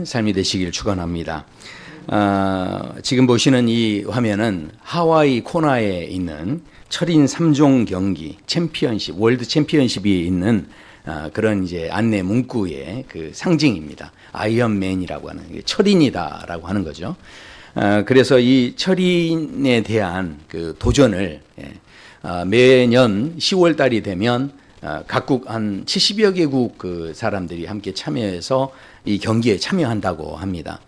삶이 되시길 축원합니다. 지금 보시는 이 화면은 하와이 코나에 있는 철인 3종 경기 챔피언십, 월드 챔피언십이 있는 그런 이제 안내 문구의 그 상징입니다. 아이언맨이라고 하는 철인이다라고 하는 거죠. 그래서 이 철인에 대한 그 도전을 매년 10월 달이 되면 각국 한 70여 개국 그 사람들이 함께 참여해서 이 경기에 참여한다고 합니다.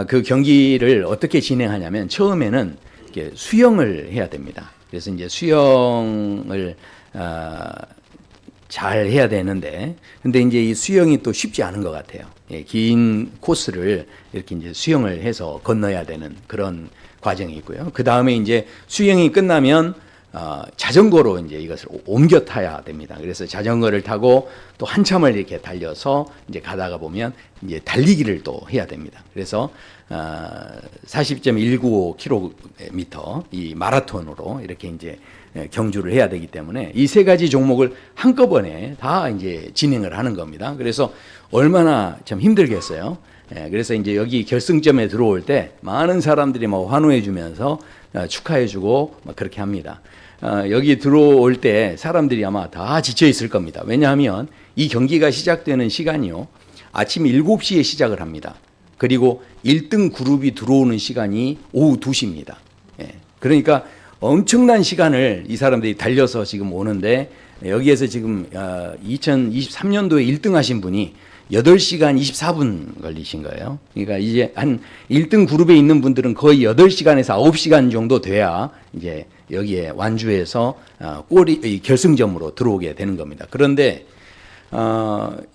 그 경기를 어떻게 진행하냐면 처음에는 이렇게 수영을 해야 됩니다. 그래서 이제 수영을 잘 해야 되는데, 근데 이제 이 수영이 또 쉽지 않은 것 같아요. 긴 코스를 이렇게 이제 수영을 해서 건너야 되는 그런 과정이 있고요. 그 다음에 이제 수영이 끝나면 자전거로 이제 이것을 옮겨 타야 됩니다. 그래서 자전거를 타고 또 한참을 이렇게 달려서 이제 가다가 보면 이제 달리기를 또 해야 됩니다. 그래서 40.195km 이 마라톤으로 이렇게 이제 경주를 해야 되기 때문에 이 세 가지 종목을 한꺼번에 다 이제 진행을 하는 겁니다. 그래서 얼마나 참 힘들겠어요. 그래서 이제 여기 결승점에 들어올 때 많은 사람들이 막 환호해 주면서 축하해 주고 막 그렇게 합니다. 여기 들어올 때 사람들이 아마 다 지쳐 있을 겁니다. 왜냐하면 이 경기가 시작되는 시간이요, 아침 7시에 시작을 합니다. 그리고 1등 그룹이 들어오는 시간이 오후 2시입니다. 그러니까 엄청난 시간을 이 사람들이 달려서 지금 오는데, 여기에서 지금 2023년도에 1등 하신 분이 8시간 24분 걸리신 거예요. 그러니까 이제 한 1등 그룹에 있는 분들은 거의 8시간에서 9시간 정도 돼야 이제 여기에 완주해서 결승점으로 들어오게 되는 겁니다. 그런데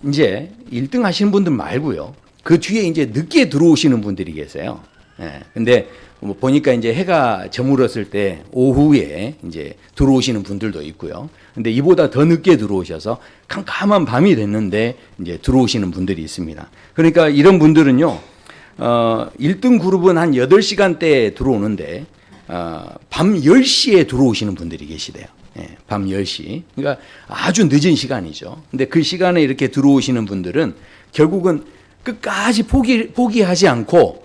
이제 1등 하시는 분들 말고요, 그 뒤에 이제 늦게 들어오시는 분들이 계세요. 근데 뭐 보니까 이제 해가 저물었을 때 오후에 이제 들어오시는 분들도 있고요. 근데 이보다 더 늦게 들어오셔서 캄캄한 밤이 됐는데 이제 들어오시는 분들이 있습니다. 그러니까 이런 분들은요, 1등 그룹은 한 8시간대에 들어오는데 밤 10시에 들어오시는 분들이 계시대요. 밤 10시. 그러니까 아주 늦은 시간이죠. 근데 그 시간에 이렇게 들어오시는 분들은 결국은 끝까지 포기하지 않고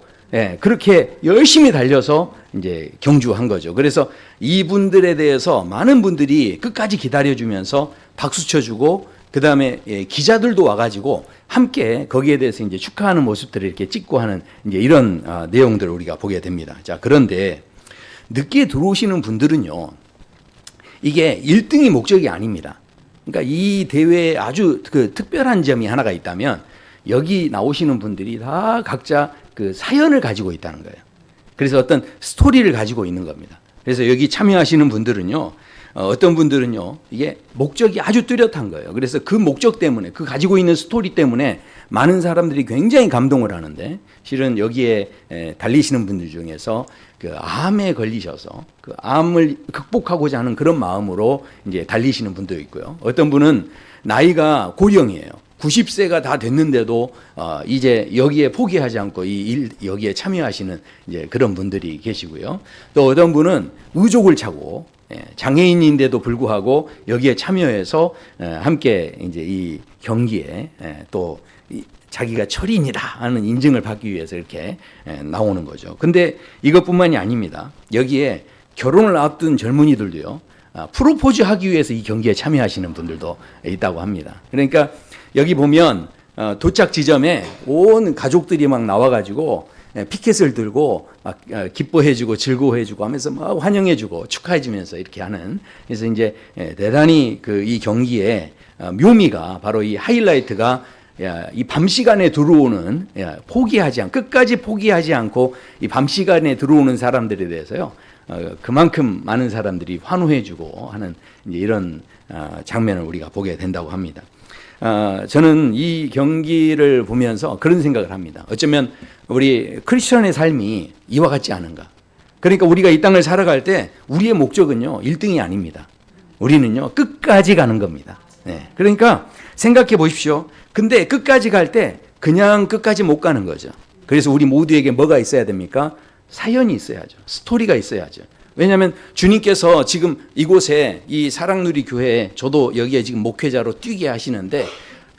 그렇게 열심히 달려서 이제 경주한 거죠. 그래서 이분들에 대해서 많은 분들이 끝까지 기다려주면서 박수 쳐주고, 그 다음에 기자들도 와가지고 함께 거기에 대해서 이제 축하하는 모습들을 이렇게 찍고 하는 이제 이런 내용들을 우리가 보게 됩니다. 자, 그런데 늦게 들어오시는 분들은요, 이게 1등이 목적이 아닙니다. 그러니까 이 대회에 아주 그 특별한 점이 하나가 있다면, 여기 나오시는 분들이 다 각자 그 사연을 가지고 있다는 거예요. 그래서 어떤 스토리를 가지고 있는 겁니다. 그래서 여기 참여하시는 분들은요, 어떤 분들은요, 이게 목적이 아주 뚜렷한 거예요. 그래서 그 목적 때문에, 그 가지고 있는 스토리 때문에 많은 사람들이 굉장히 감동을 하는데, 실은 여기에 달리시는 분들 중에서 그 암에 걸리셔서 그 암을 극복하고자 하는 그런 마음으로 이제 달리시는 분도 있고요. 어떤 분은 나이가 고령이에요. 90세가 다 됐는데도 이제 여기에 포기하지 않고 여기에 참여하시는 이제 그런 분들이 계시고요. 또 어떤 분은 의족을 차고 장애인인데도 불구하고 여기에 참여해서 함께 이제 이 경기에 또 자기가 철인이다 하는 인증을 받기 위해서 이렇게 나오는 거죠. 근데 이것뿐만이 아닙니다. 여기에 결혼을 앞둔 젊은이들도요, 프로포즈 하기 위해서 이 경기에 참여하시는 분들도 있다고 합니다. 그러니까 여기 보면 도착 지점에 온 가족들이 막 나와가지고 피켓을 들고 막 기뻐해주고 즐거워해주고 하면서 막 환영해주고 축하해주면서 이렇게 하는, 그래서 이제 대단히 그 이 경기의 묘미가 바로 이 하이라이트가 이 밤 시간에 들어오는, 끝까지 포기하지 않고 이 밤 시간에 들어오는 사람들에 대해서요, 그만큼 많은 사람들이 환호해주고 하는 이제 이런 장면을 우리가 보게 된다고 합니다. 저는 이 경기를 보면서 그런 생각을 합니다. 어쩌면 우리 크리스천의 삶이 이와 같지 않은가. 그러니까 우리가 이 땅을 살아갈 때 우리의 목적은요, 1등이 아닙니다. 우리는요, 끝까지 가는 겁니다. 그러니까 생각해 보십시오. 근데 끝까지 갈 때 그냥 끝까지 못 가는 거죠. 그래서 우리 모두에게 뭐가 있어야 됩니까? 사연이 있어야죠. 스토리가 있어야죠. 왜냐하면 주님께서 지금 이곳에 이 사랑누리 교회에, 저도 여기에 지금 목회자로 뛰게 하시는데,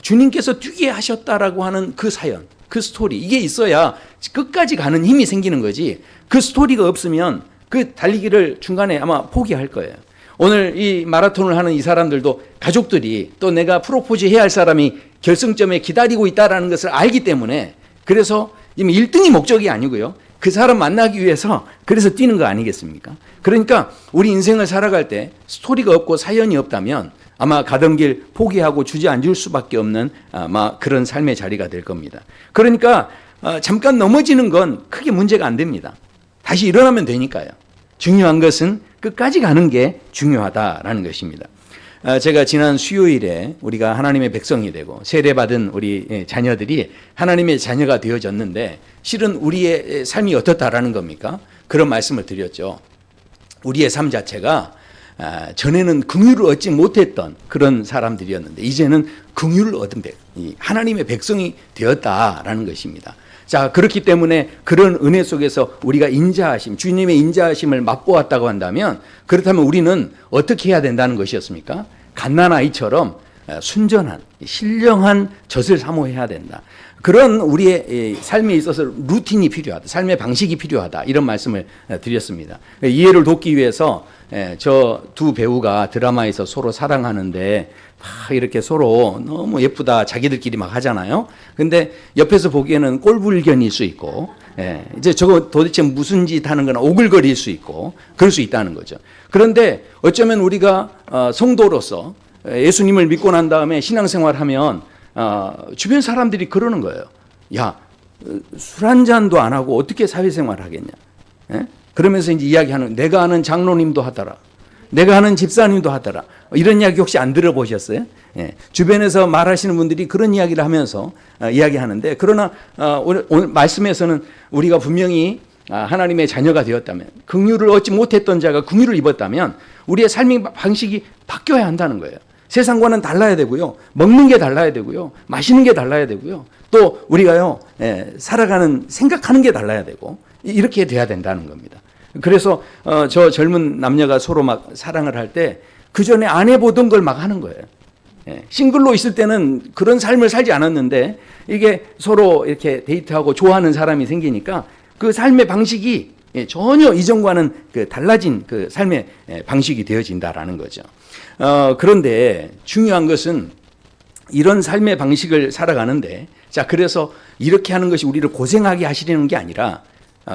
주님께서 뛰게 하셨다라고 하는 그 사연, 그 스토리 이게 있어야 끝까지 가는 힘이 생기는 거지. 그 스토리가 없으면 그 달리기를 중간에 아마 포기할 거예요. 오늘 이 마라톤을 하는 이 사람들도 가족들이 또 내가 프로포즈 해야 할 사람이 결승점에 기다리고 있다는 것을 알기 때문에 그래서 이미 1등이 목적이 아니고요. 그 사람 만나기 위해서 그래서 뛰는 거 아니겠습니까? 그러니까 우리 인생을 살아갈 때 스토리가 없고 사연이 없다면 아마 가던 길 포기하고 주저앉을 수밖에 없는 아마 그런 삶의 자리가 될 겁니다. 그러니까 잠깐 넘어지는 건 크게 문제가 안 됩니다. 다시 일어나면 되니까요. 중요한 것은 끝까지 가는 게 중요하다라는 것입니다. 제가 지난 수요일에 우리가 하나님의 백성이 되고 세례받은 우리 자녀들이 하나님의 자녀가 되어졌는데 실은 우리의 삶이 어떻다라는 겁니까? 그런 말씀을 드렸죠. 우리의 삶 자체가 전에는 긍휼을 얻지 못했던 그런 사람들이었는데 이제는 긍휼을 얻은 하나님의 백성이 되었다라는 것입니다. 자, 그렇기 때문에 그런 은혜 속에서 우리가 인자하심, 주님의 인자하심을 맛보았다고 한다면 그렇다면 우리는 어떻게 해야 된다는 것이었습니까? 갓난아이처럼 순전한, 신령한 젖을 사모해야 된다. 그런 우리의 삶에 있어서 루틴이 필요하다. 삶의 방식이 필요하다. 이런 말씀을 드렸습니다. 이해를 돕기 위해서 저 두 배우가 드라마에서 서로 사랑하는데 이렇게 서로 너무 예쁘다 자기들끼리 막 하잖아요. 근데 옆에서 보기에는 꼴불견일 수 있고 이제 저거 도대체 무슨 짓 하는 거나 오글거릴 수 있고 그럴 수 있다는 거죠. 그런데 어쩌면 우리가 성도로서 예수님을 믿고 난 다음에 신앙생활하면 주변 사람들이 그러는 거예요. 야, 술 한 잔도 안 하고 어떻게 사회생활 하겠냐. 그러면서 이제 이야기하는 내가 아는 장로님도 하더라. 내가 아는 집사님도 하더라. 이런 이야기 혹시 안 들어보셨어요? 주변에서 말하시는 분들이 그런 이야기를 하면서 이야기하는데 그러나 오늘 말씀에서는 우리가 분명히 하나님의 자녀가 되었다면 긍휼을 얻지 못했던 자가 긍휼을 입었다면 우리의 삶의 방식이 바뀌어야 한다는 거예요. 세상과는 달라야 되고요. 먹는 게 달라야 되고요. 마시는 게 달라야 되고요. 또 우리가요 살아가는 생각하는 게 달라야 되고 이렇게 돼야 된다는 겁니다. 그래서 저 젊은 남녀가 서로 막 사랑을 할 때 그 전에 안 해보던 걸 막 하는 거예요. 싱글로 있을 때는 그런 삶을 살지 않았는데 이게 서로 이렇게 데이트하고 좋아하는 사람이 생기니까 그 삶의 방식이 전혀 이전과는 그 달라진 그 삶의 방식이 되어진다라는 거죠. 그런데 중요한 것은 이런 삶의 방식을 살아가는데 자 그래서 이렇게 하는 것이 우리를 고생하게 하시려는 게 아니라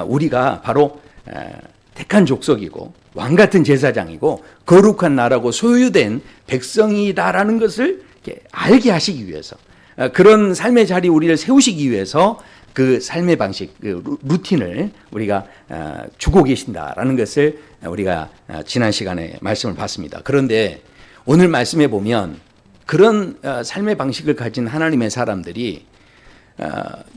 우리가 바로 택한 족속이고 왕같은 제사장이고 거룩한 나라고 소유된 백성이다라는 것을 알게 하시기 위해서 그런 삶의 자리 우리를 세우시기 위해서 그 삶의 방식, 그 루틴을 우리가 주고 계신다라는 것을 우리가 지난 시간에 말씀을 봤습니다. 그런데 오늘 말씀에 보면 그런 삶의 방식을 가진 하나님의 사람들이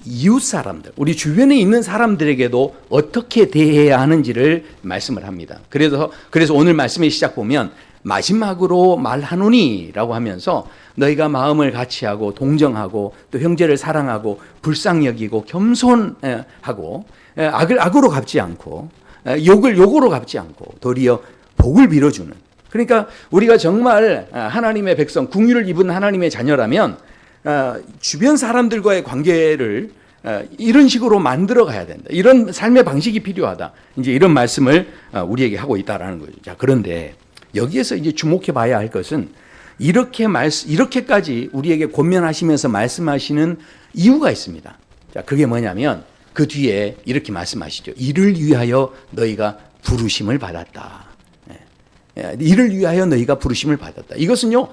이웃 사람들, 우리 주변에 있는 사람들에게도 어떻게 대해야 하는지를 말씀을 합니다. 그래서 오늘 말씀의 시작 보면 마지막으로 말하노니라고 하면서 너희가 마음을 같이하고 동정하고 또 형제를 사랑하고 불쌍히 여기고 겸손하고 악을 악으로 갚지 않고 욕을 욕으로 갚지 않고 도리어 복을 빌어주는. 그러니까 우리가 정말 하나님의 백성, 긍휼을 입은 하나님의 자녀라면 주변 사람들과의 관계를 이런 식으로 만들어 가야 된다. 이런 삶의 방식이 필요하다. 이제 이런 말씀을 우리에게 하고 있다라는 거죠. 자, 그런데 여기에서 이제 주목해 봐야 할 것은 이렇게까지 우리에게 권면하시면서 말씀하시는 이유가 있습니다. 자, 그게 뭐냐면 그 뒤에 이렇게 말씀하시죠. 이를 위하여 너희가 부르심을 받았다. 이를 위하여 너희가 부르심을 받았다. 이것은요,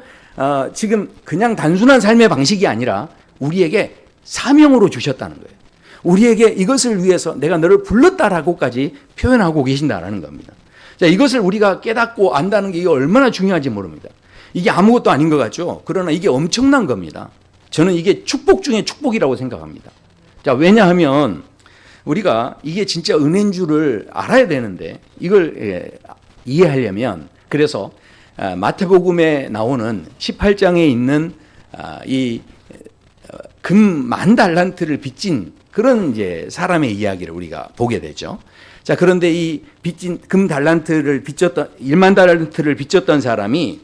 지금 그냥 단순한 삶의 방식이 아니라 우리에게 사명으로 주셨다는 거예요. 우리에게 이것을 위해서 내가 너를 불렀다라고까지 표현하고 계신다라는 겁니다. 자, 이것을 우리가 깨닫고 안다는 게 이게 얼마나 중요한지 모릅니다. 이게 아무것도 아닌 것 같죠? 그러나 이게 엄청난 겁니다. 저는 이게 축복 중에 축복이라고 생각합니다. 자, 왜냐하면 우리가 이게 진짜 은혜인 줄을 알아야 되는데 이걸 이해하려면 그래서 마태복음에 나오는 18장에 있는 이 금 10,000달란트를 빚진 그런 이제 사람의 이야기를 우리가 보게 되죠. 자, 그런데 이 빚진 금 달란트를 빚졌던 10,000달란트를 빚졌던 사람이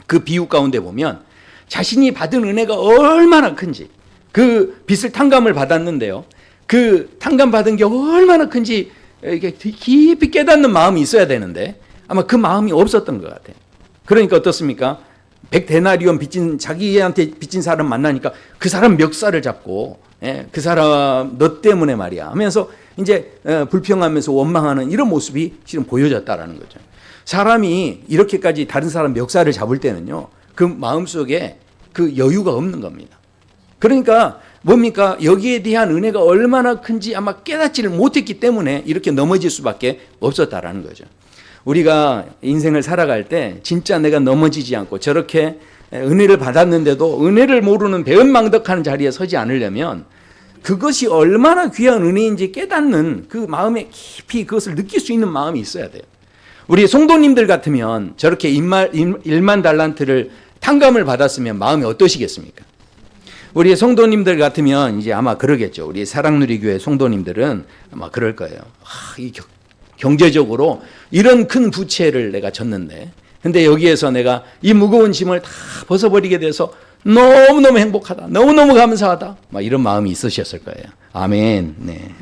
그 비유 가운데 보면 자신이 받은 은혜가 얼마나 큰지 그 빚을 탕감을 받았는데요. 그 탕감 받은 게 얼마나 큰지 이게 깊이 깨닫는 마음이 있어야 되는데 아마 그 마음이 없었던 것 같아요. 그러니까 어떻습니까? 100데나리온 빚진 자기한테 빚진 사람 만나니까 그 사람 멱살을 잡고 그 사람 너 때문에 말이야 하면서 이제 불평하면서 원망하는 이런 모습이 실은 보여졌다라는 거죠. 사람이 이렇게까지 다른 사람 멱살을 잡을 때는요, 그 마음속에 그 여유가 없는 겁니다. 그러니까 뭡니까? 여기에 대한 은혜가 얼마나 큰지 아마 깨닫지를 못했기 때문에 이렇게 넘어질 수밖에 없었다라는 거죠. 우리가 인생을 살아갈 때 진짜 내가 넘어지지 않고 저렇게 은혜를 받았는데도 은혜를 모르는 배은망덕하는 자리에 서지 않으려면 그것이 얼마나 귀한 은혜인지 깨닫는 그 마음에 깊이 그것을 느낄 수 있는 마음이 있어야 돼요. 우리 성도님들 같으면 저렇게 1만 달란트를 탕감을 받았으면 마음이 어떠시겠습니까? 우리 성도님들 같으면 이제 아마 그러겠죠. 우리 사랑누리교회 성도님들은 아마 그럴 거예요. 이 경제적으로 이런 큰 부채를 내가 졌는데 근데 여기에서 내가 이 무거운 짐을 다 벗어버리게 돼서 너무너무 행복하다. 너무너무 감사하다. 막 이런 마음이 있으셨을 거예요. 아멘. 네.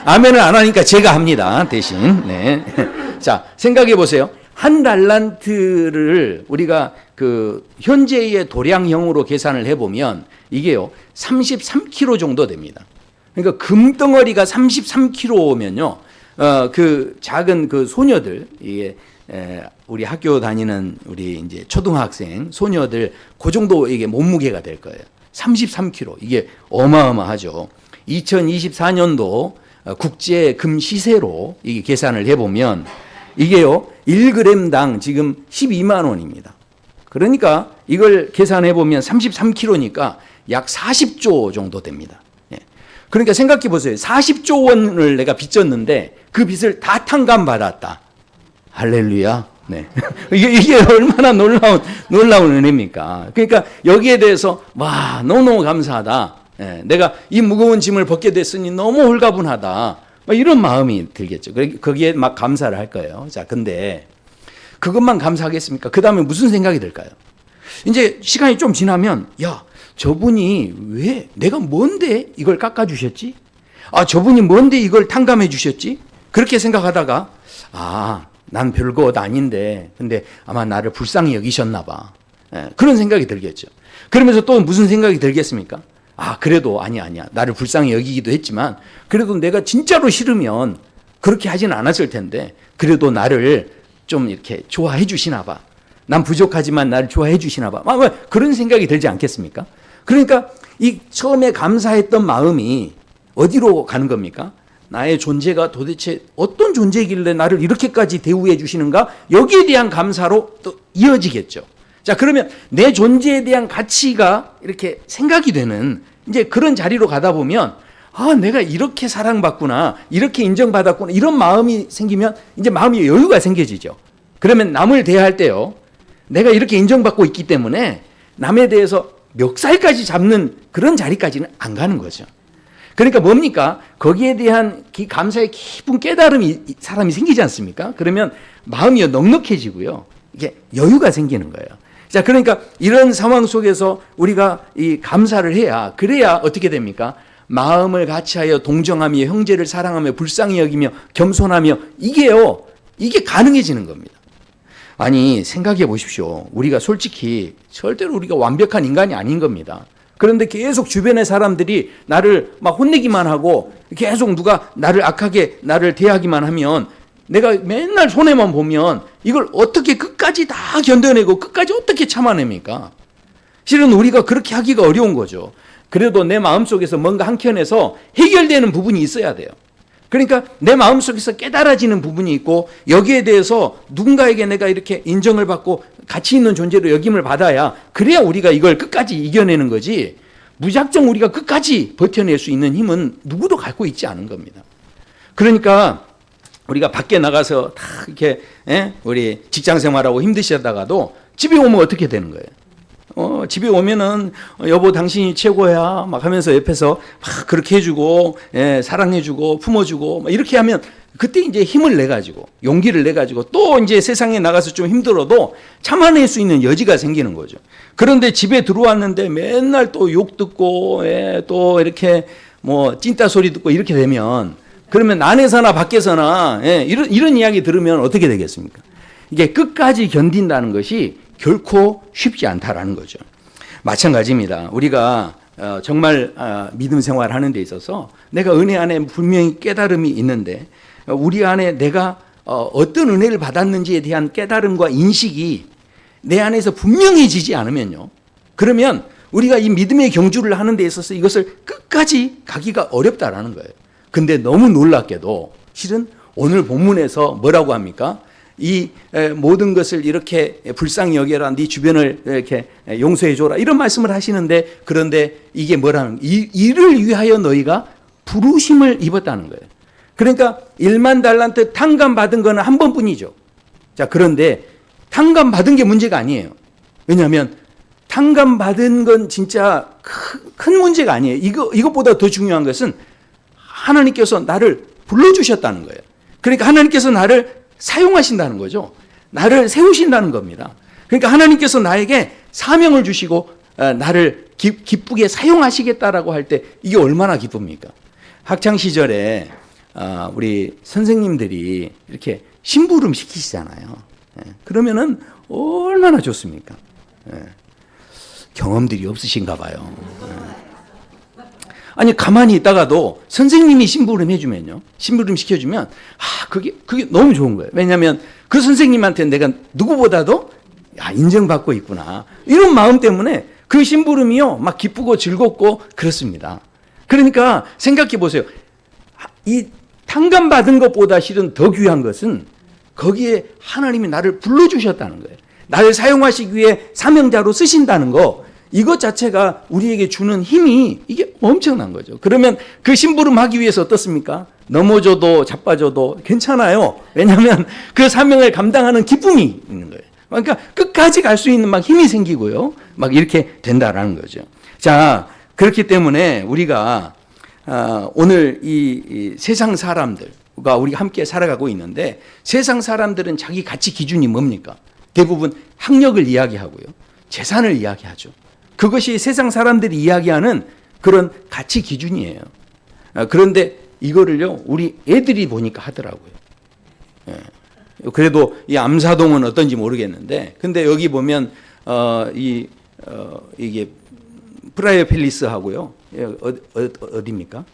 아멘을 안 하니까 제가 합니다. 대신. 네. 자, 생각해 보세요. 한 달란트를 우리가 그 현재의 도량형으로 계산을 해보면 이게요 33kg 정도 됩니다. 그러니까 금덩어리가 33kg면요 그 작은 그 소녀들 이게 우리 학교 다니는 우리 이제 초등학생 소녀들 그 정도 이게 몸무게가 될 거예요. 33kg 이게 어마어마하죠. 2024년도 국제 금 시세로 이게 계산을 해보면 이게요 1g당 지금 12만 원입니다. 그러니까 이걸 계산해 보면 33kg니까 약 40조 정도 됩니다. 그러니까 생각해 보세요. 40조 원을 내가 빚졌는데 그 빚을 다 탕감받았다. 할렐루야. 네. 이게 얼마나 놀라운 은혜입니까? 그러니까 여기에 대해서 와 너무너무 감사하다. 내가 이 무거운 짐을 벗게 됐으니 너무 홀가분하다. 이런 마음이 들겠죠. 거기에 막 감사를 할 거예요. 자, 근데 그것만 감사하겠습니까? 그 다음에 무슨 생각이 들까요? 이제 시간이 좀 지나면 야 저분이 왜 내가 뭔데 이걸 깎아주셨지? 아 저분이 뭔데 이걸 탕감해 주셨지? 그렇게 생각하다가 난 별것 아닌데 근데 아마 나를 불쌍히 여기셨나 봐. 그런 생각이 들겠죠. 그러면서 또 무슨 생각이 들겠습니까? 그래도 아니야 나를 불쌍히 여기기도 했지만 그래도 내가 진짜로 싫으면 그렇게 하진 않았을 텐데 그래도 나를 좀 이렇게 좋아해 주시나 봐. 난 부족하지만 나를 좋아해 주시나 봐. 그런 생각이 들지 않겠습니까? 그러니까 이 처음에 감사했던 마음이 어디로 가는 겁니까? 나의 존재가 도대체 어떤 존재이길래 나를 이렇게까지 대우해 주시는가? 여기에 대한 감사로 또 이어지겠죠. 자, 그러면 내 존재에 대한 가치가 이렇게 생각이 되는 이제 그런 자리로 가다 보면 내가 이렇게 사랑받구나, 이렇게 인정받았구나, 이런 마음이 생기면 이제 마음이 여유가 생겨지죠. 그러면 남을 대할 때요, 내가 이렇게 인정받고 있기 때문에 남에 대해서 멱살까지 잡는 그런 자리까지는 안 가는 거죠. 그러니까 뭡니까? 거기에 대한 감사의 깊은 깨달음이 사람이 생기지 않습니까? 그러면 마음이 넉넉해지고요. 이게 여유가 생기는 거예요. 자, 그러니까 이런 상황 속에서 우리가 이 감사를 해야, 그래야 어떻게 됩니까? 마음을 같이하여 동정하며 형제를 사랑하며 불쌍히 여기며 겸손하며 이게 가능해지는 겁니다. 아니 생각해 보십시오. 우리가 솔직히 절대로 우리가 완벽한 인간이 아닌 겁니다. 그런데 계속 주변의 사람들이 나를 막 혼내기만 하고 계속 누가 나를 악하게 나를 대하기만 하면 내가 맨날 손해만 보면 이걸 어떻게 끝까지 다 견뎌내고 끝까지 어떻게 참아냅니까? 실은 우리가 그렇게 하기가 어려운 거죠. 그래도 내 마음속에서 뭔가 한켠에서 해결되는 부분이 있어야 돼요. 그러니까 내 마음속에서 깨달아지는 부분이 있고 여기에 대해서 누군가에게 내가 이렇게 인정을 받고 가치 있는 존재로 여김을 받아야 그래야 우리가 이걸 끝까지 이겨내는 거지 무작정 우리가 끝까지 버텨낼 수 있는 힘은 누구도 갖고 있지 않은 겁니다. 그러니까 우리가 밖에 나가서 다 이렇게 우리 직장 생활하고 힘드시다가도 집에 오면 어떻게 되는 거예요? 집에 오면은 여보 당신이 최고야 막 하면서 옆에서 막 그렇게 해주고 사랑해주고 품어주고 막 이렇게 하면 그때 이제 힘을 내 가지고 용기를 내 가지고 또 이제 세상에 나가서 좀 힘들어도 참아낼 수 있는 여지가 생기는 거죠. 그런데 집에 들어왔는데 맨날 또 욕 듣고 또 이렇게 뭐 찐따 소리 듣고 이렇게 되면 그러면 안에서나 밖에서나 이런 이야기 들으면 어떻게 되겠습니까? 이게 끝까지 견딘다는 것이 결코 쉽지 않다라는 거죠. 마찬가지입니다. 우리가 정말 믿음 생활하는 데 있어서 내가 은혜 안에 분명히 깨달음이 있는데 우리 안에 내가 어떤 은혜를 받았는지에 대한 깨달음과 인식이 내 안에서 분명해지지 않으면요. 그러면 우리가 이 믿음의 경주를 하는 데 있어서 이것을 끝까지 가기가 어렵다라는 거예요. 근데 너무 놀랍게도 실은 오늘 본문에서 뭐라고 합니까? 이 모든 것을 이렇게 불쌍히 여겨라, 네 주변을 이렇게 용서해 줘라 이런 말씀을 하시는데 그런데 이게 뭐라는 이를 위하여 너희가 부르심을 입었다는 거예요. 그러니까 1만 달란트 탕감 받은 거는 한 번뿐이죠. 자, 그런데 탕감 받은 게 문제가 아니에요. 왜냐하면 탕감 받은 건 진짜 큰 문제가 아니에요. 이것보다 더 중요한 것은 하나님께서 나를 불러주셨다는 거예요. 그러니까 하나님께서 나를 사용하신다는 거죠. 나를 세우신다는 겁니다. 그러니까 하나님께서 나에게 사명을 주시고 나를 기쁘게 사용하시겠다라고 할 때 이게 얼마나 기쁩니까? 학창시절에 우리 선생님들이 이렇게 심부름 시키시잖아요. 그러면은 얼마나 좋습니까? 경험들이 없으신가 봐요. 아니 가만히 있다가도 선생님이 심부름 해주면요, 심부름 시켜주면 그게 너무 좋은 거예요. 왜냐하면 그 선생님한테 내가 누구보다도 인정받고 있구나 이런 마음 때문에 그 심부름이요 막 기쁘고 즐겁고 그렇습니다. 그러니까 생각해 보세요. 이 탕감 받은 것보다 실은 더 귀한 것은 거기에 하나님이 나를 불러주셨다는 거예요. 나를 사용하시기 위해 사명자로 쓰신다는 거, 이것 자체가 우리에게 주는 힘이 이게 엄청난 거죠. 그러면 그 심부름하기 위해서 어떻습니까? 넘어져도 자빠져도 괜찮아요. 왜냐하면 그 사명을 감당하는 기쁨이 있는 거예요. 그러니까 끝까지 갈 수 있는 막 힘이 생기고요. 막 이렇게 된다라는 거죠. 자, 그렇기 때문에 우리가 오늘 이 세상 사람들과 우리가 함께 살아가고 있는데 세상 사람들은 자기 가치 기준이 뭡니까? 대부분 학력을 이야기하고요. 재산을 이야기하죠. 그것이 세상 사람들이 이야기하는 그런 가치 기준이에요. 그런데 이거를요, 우리 애들이 보니까 하더라고요. 그래도 이 암사동은 어떤지 모르겠는데, 근데 여기 보면, 이게 프라이어 팰리스하고요, 어디입니까?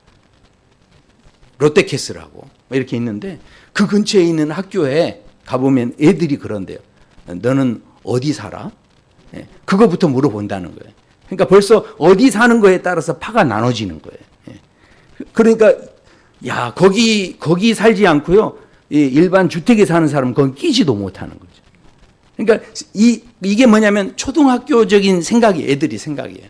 롯데캐슬하고 이렇게 있는데, 그 근처에 있는 학교에 가보면 애들이 그런데요. 너는 어디 살아? 그거부터 물어본다는 거예요. 그러니까 벌써 어디 사는 거에 따라서 파가 나눠지는 거예요. 그러니까 거기 살지 않고요, 일반 주택에 사는 사람은 거기 끼지도 못하는 거죠. 그러니까 이게 뭐냐면 초등학교적인 생각이 애들이 생각이에요.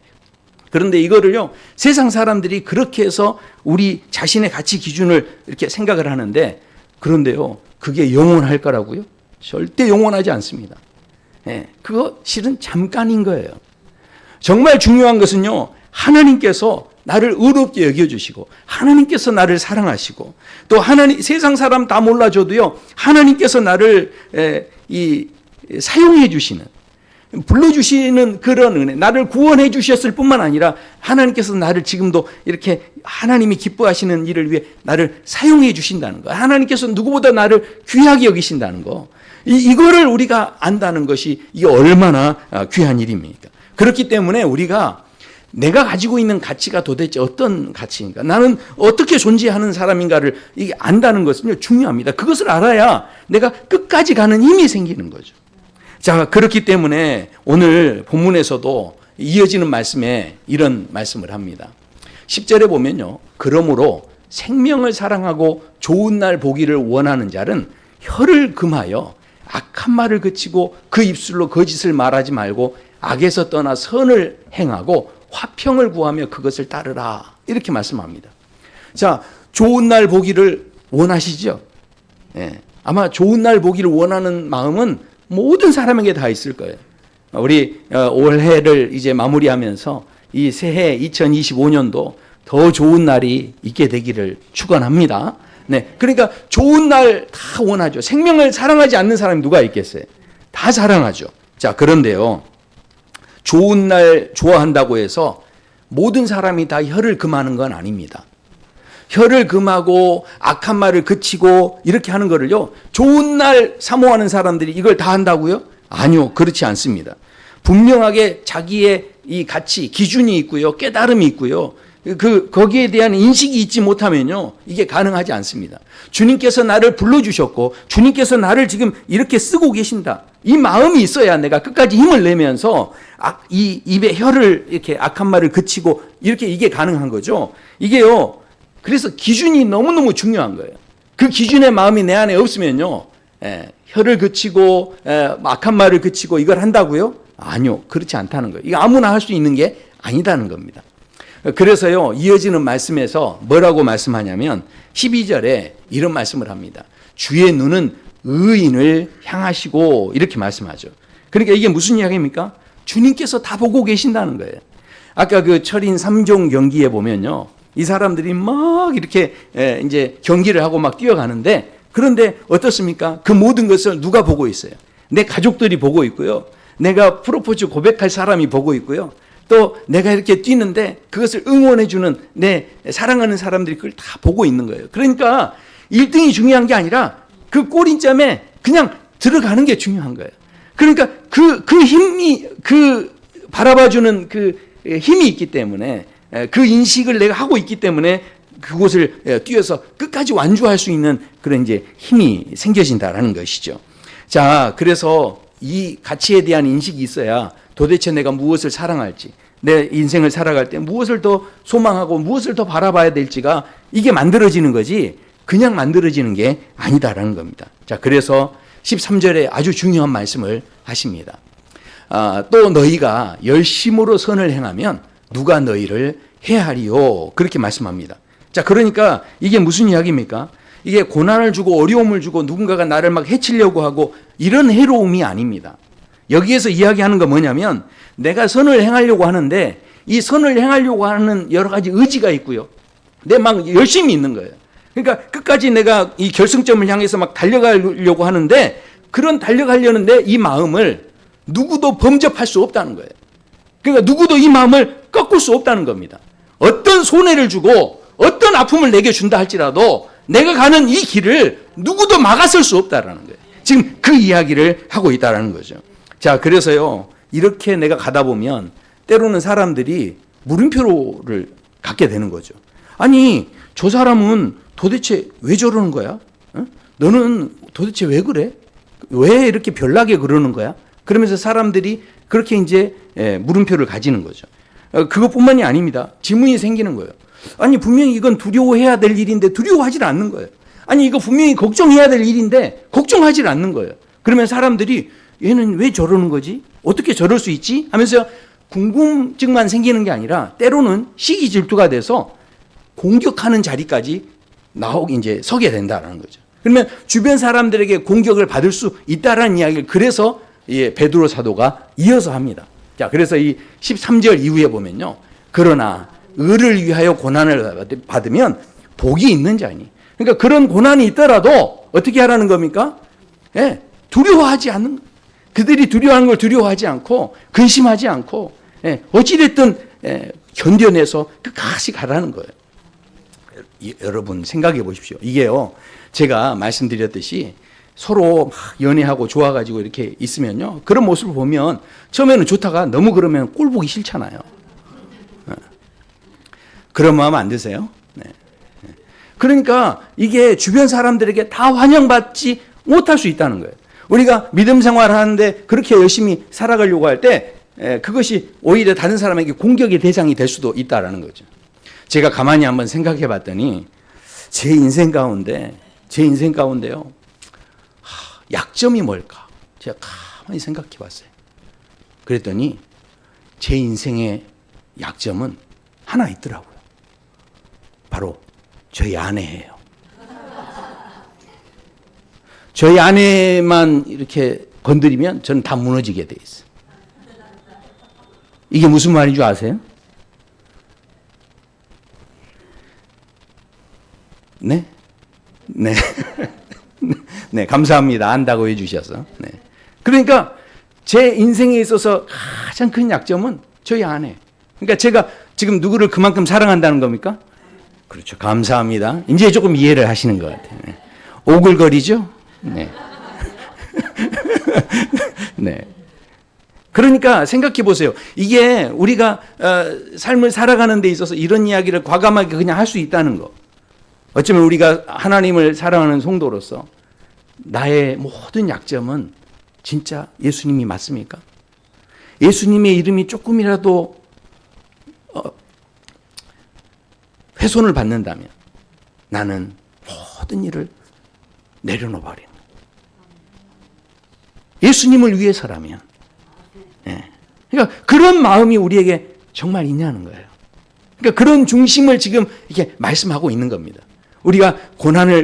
그런데 이거를요, 세상 사람들이 그렇게 해서 우리 자신의 가치 기준을 이렇게 생각을 하는데, 그런데요, 그게 영원할 거라고요? 절대 영원하지 않습니다. 그거 실은 잠깐인 거예요. 정말 중요한 것은요, 하나님께서 나를 의롭게 여겨주시고 하나님께서 나를 사랑하시고 또 세상 사람 다 몰라줘도요, 하나님께서 나를 사용해 주시는, 불러주시는 그런 은혜, 나를 구원해 주셨을 뿐만 아니라 하나님께서 나를 지금도 이렇게 하나님이 기뻐하시는 일을 위해 나를 사용해 주신다는 거, 하나님께서 누구보다 나를 귀하게 여기신다는 거, 이거를 우리가 안다는 것이 이게 얼마나 귀한 일입니까? 그렇기 때문에 우리가 내가 가지고 있는 가치가 도대체 어떤 가치인가, 나는 어떻게 존재하는 사람인가를 이게 안다는 것은요, 중요합니다. 그것을 알아야 내가 끝까지 가는 힘이 생기는 거죠. 자, 그렇기 때문에 오늘 본문에서도 이어지는 말씀에 이런 말씀을 합니다. 10절에 보면요, 그러므로 생명을 사랑하고 좋은 날 보기를 원하는 자는 혀를 금하여 악한 말을 그치고 그 입술로 거짓을 말하지 말고 악에서 떠나 선을 행하고 화평을 구하며 그것을 따르라, 이렇게 말씀합니다. 자, 좋은 날 보기를 원하시죠? 아마 좋은 날 보기를 원하는 마음은 모든 사람에게 다 있을 거예요. 우리 올해를 이제 마무리하면서 이 새해 2025년도 더 좋은 날이 있게 되기를 축원합니다. 네, 그러니까 좋은 날 다 원하죠. 생명을 사랑하지 않는 사람이 누가 있겠어요? 다 사랑하죠. 자, 그런데요, 좋은 날 좋아한다고 해서 모든 사람이 다 혀를 금하는 건 아닙니다. 혀를 금하고 악한 말을 그치고 이렇게 하는 거를요, 좋은 날 사모하는 사람들이 이걸 다 한다고요? 아니요, 그렇지 않습니다. 분명하게 자기의 이 가치, 기준이 있고요, 깨달음이 있고요, 거기에 대한 인식이 있지 못하면요, 이게 가능하지 않습니다. 주님께서 나를 불러주셨고, 주님께서 나를 지금 이렇게 쓰고 계신다. 이 마음이 있어야 내가 끝까지 힘을 내면서 이 입에 혀를 이렇게 악한 말을 그치고 이렇게 이게 가능한 거죠. 이게요, 그래서 기준이 너무너무 중요한 거예요. 그 기준의 마음이 내 안에 없으면요, 혀를 그치고 악한 말을 그치고 이걸 한다고요? 아니요, 그렇지 않다는 거예요. 이거 아무나 할 수 있는 게 아니다는 겁니다. 그래서요, 이어지는 말씀에서 뭐라고 말씀하냐면 12절에 이런 말씀을 합니다. 주의 눈은 의인을 향하시고 이렇게 말씀하죠. 그러니까 이게 무슨 이야기입니까? 주님께서 다 보고 계신다는 거예요. 아까 그 철인 3종 경기에 보면요, 이 사람들이 막 이렇게 이제 경기를 하고 막 뛰어가는데, 그런데 어떻습니까? 그 모든 것을 누가 보고 있어요? 내 가족들이 보고 있고요, 내가 프로포즈 고백할 사람이 보고 있고요, 또 내가 이렇게 뛰는데 그것을 응원해주는 내 사랑하는 사람들이 그걸 다 보고 있는 거예요. 그러니까 1등이 중요한 게 아니라 그 골인점에 그냥 들어가는 게 중요한 거예요. 그러니까 그 힘이, 바라봐주는 그 힘이 있기 때문에, 그 인식을 내가 하고 있기 때문에 그곳을 뛰어서 끝까지 완주할 수 있는 그런 이제 힘이 생겨진다라는 것이죠. 자, 그래서 이 가치에 대한 인식이 있어야 도대체 내가 무엇을 사랑할지, 내 인생을 살아갈 때 무엇을 더 소망하고 무엇을 더 바라봐야 될지가 이게 만들어지는 거지, 그냥 만들어지는 게 아니다라는 겁니다. 자, 그래서 13절에 아주 중요한 말씀을 하십니다. 또 너희가 열심으로 선을 행하면 누가 너희를 해하리요, 그렇게 말씀합니다. 자, 그러니까 이게 무슨 이야기입니까? 이게 고난을 주고 어려움을 주고 누군가가 나를 막 해치려고 하고 이런 해로움이 아닙니다. 여기에서 이야기하는 건 뭐냐면, 내가 선을 행하려고 하는데 이 선을 행하려고 하는 여러 가지 의지가 있고요, 내 막 열심히 있는 거예요. 그러니까 끝까지 내가 이 결승점을 향해서 막 달려가려고 하는데, 그런 달려가려는데 이 마음을 누구도 범접할 수 없다는 거예요. 그러니까 누구도 이 마음을 꺾을 수 없다는 겁니다. 어떤 손해를 주고 어떤 아픔을 내게 준다 할지라도 내가 가는 이 길을 누구도 막아설 수 없다라는 거예요. 지금 그 이야기를 하고 있다라는 거죠. 자, 그래서요, 이렇게 내가 가다 보면 때로는 사람들이 물음표를 갖게 되는 거죠. 아니, 저 사람은 도대체 왜 저러는 거야? 너는 도대체 왜 그래? 왜 이렇게 별나게 그러는 거야? 그러면서 사람들이 그렇게 이제 물음표를 가지는 거죠. 그것뿐만이 아닙니다. 질문이 생기는 거예요. 아니, 분명히 이건 두려워해야 될 일인데 두려워하지 않는 거예요. 아니, 이거 분명히 걱정해야 될 일인데 걱정하지 않는 거예요. 그러면 사람들이 얘는 왜 저러는 거지? 어떻게 저럴 수 있지? 하면서 궁금증만 생기는 게 아니라 때로는 시기 질투가 돼서 공격하는 자리까지 이제 서게 된다는 거죠. 그러면 주변 사람들에게 공격을 받을 수 있다라는 이야기를 그래서 베드로 사도가 이어서 합니다. 자, 그래서 이 13절 이후에 보면요, 그러나 의를 위하여 고난을 받으면 복이 있는 자니. 그러니까 그런 고난이 있더라도 어떻게 하라는 겁니까? 두려워하지 않는, 그들이 두려워하는 걸 두려워하지 않고 근심하지 않고 어찌됐든 견뎌내서 끝까지 가라는 거예요. 여러분 생각해 보십시오. 이게요, 제가 말씀드렸듯이 서로 막 연애하고 좋아가지고 이렇게 있으면요, 그런 모습을 보면 처음에는 좋다가 너무 그러면 꼴 보기 싫잖아요. 그런 마음 안 드세요? 네. 그러니까 이게 주변 사람들에게 다 환영받지 못할 수 있다는 거예요. 우리가 믿음 생활을 하는데 그렇게 열심히 살아가려고 할 때 그것이 오히려 다른 사람에게 공격의 대상이 될 수도 있다는 거죠. 제가 가만히 한번 생각해 봤더니 제 인생 가운데요, 약점이 뭘까? 제가 가만히 생각해 봤어요. 그랬더니 제 인생의 약점은 하나 있더라고요. 바로 저희 아내예요. 저희 아내만 이렇게 건드리면 저는 다 무너지게 돼 있어요. 이게 무슨 말인 줄 아세요? 네? 네. 네, 감사합니다. 안다고 해주셔서. 네. 그러니까 제 인생에 있어서 가장 큰 약점은 저희 아내. 그러니까 제가 지금 누구를 그만큼 사랑한다는 겁니까? 그렇죠. 감사합니다. 이제 조금 이해를 하시는 것 같아요. 네. 오글거리죠? 네. 네. 그러니까 생각해 보세요. 이게 우리가 삶을 살아가는 데 있어서 이런 이야기를 과감하게 그냥 할 수 있다는 거. 어쩌면 우리가 하나님을 사랑하는 성도로서 나의 모든 약점은 진짜 예수님이 맞습니까? 예수님의 이름이 조금이라도 훼손을 받는다면 나는 모든 일을 내려놓아 버리는 거예요. 예수님을 위해서라면. 네. 그러니까 그런 마음이 우리에게 정말 있냐는 거예요. 그러니까 그런 중심을 지금 이렇게 말씀하고 있는 겁니다. 우리가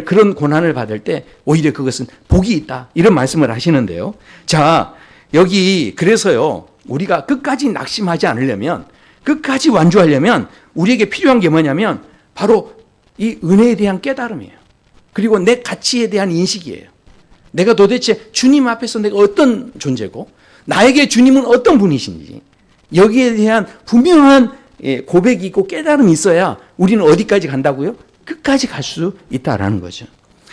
그런 고난을 받을 때 오히려 그것은 복이 있다. 이런 말씀을 하시는데요. 자, 여기 그래서요. 우리가 끝까지 낙심하지 않으려면, 끝까지 완주하려면 우리에게 필요한 게 뭐냐면 바로 이 은혜에 대한 깨달음이에요. 그리고 내 가치에 대한 인식이에요. 내가 도대체 주님 앞에서 내가 어떤 존재고 나에게 주님은 어떤 분이신지 여기에 대한 분명한 고백이 있고 깨달음이 있어야 우리는 어디까지 간다고요? 끝까지 갈 수 있다라는 거죠.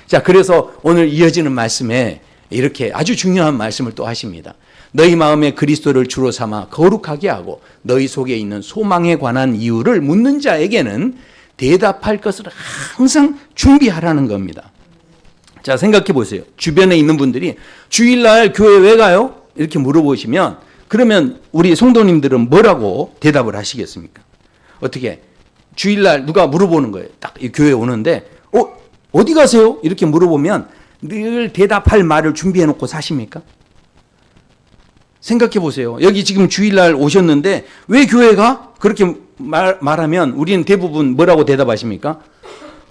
자, 그래서 오늘 이어지는 말씀에 이렇게 아주 중요한 말씀을 또 하십니다. 너희 마음에 그리스도를 주로 삼아 거룩하게 하고 너희 속에 있는 소망에 관한 이유를 묻는 자에게는 대답할 것을 항상 준비하라는 겁니다. 자, 생각해 보세요. 주변에 있는 분들이 주일날 교회 왜 가요? 이렇게 물어보시면 그러면 우리 성도님들은 뭐라고 대답을 하시겠습니까? 어떻게? 주일날 누가 물어보는 거예요. 딱 이 교회 오는데 어디 가세요? 이렇게 물어보면 늘 대답할 말을 준비해 놓고 사십니까? 생각해 보세요. 여기 지금 주일날 오셨는데 왜 교회 가? 그렇게 말하면 우리는 대부분 뭐라고 대답하십니까?